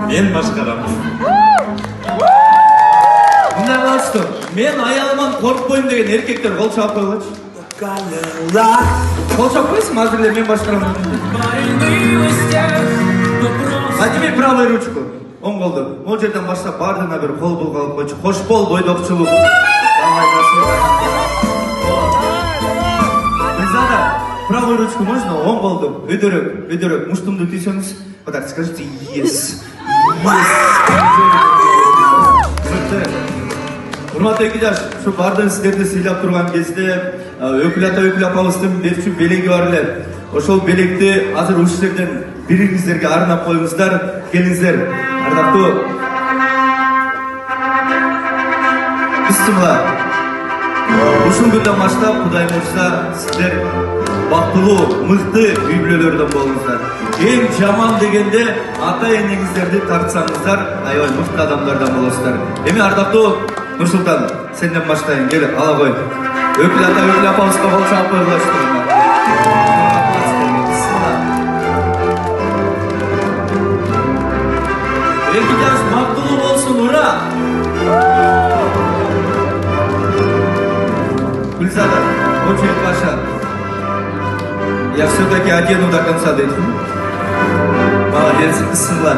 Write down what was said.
Men başkaram. Мындай кылышты. Мен аялыман коркпойм деген эркектер кол чаап койгучу. Кол чаап койсуң, азыр эле мен башкарам. Адими правый ручку. Оң колду. Могу жерден баштап бардыгына бир кол булга алып койчу. Кош бол, бойдокчулук. Лизада, правую ручку можно? Оң колду. Өйдөрөк. Муштумду түйсөңүз. Вот так скажите yes. Урматтуу экидаш, ушу бардыгы сиздерди сыйлап турган кезде өкүл ата өкүл апабыздын берчү белеги бар эле. Ошол белекти азыр ушул жерден бириңиздерге арнап коюңуздар. Келиңиздер. Ардактуу. Бисмилла. Ушул күндөн баштап Кудай мурса сиздер бактылуу, мыкты үй бүлөлөрдөн болуңуздар. Эң жаман дегенде ата энеңиздерди тартсаңыздар, аябай мыкты адамдардан болосуздар. Эми ардактуу Нурсултан, сенден баштайын, кел, ала кой. Өкүл ата, өкүл апабызга кол чаап койгулачы. Эки жаш бактылуу болсун, ура! Гүлзада, очередь ваша. Я все-таки одену до конца, да? Молодец, бисмилла.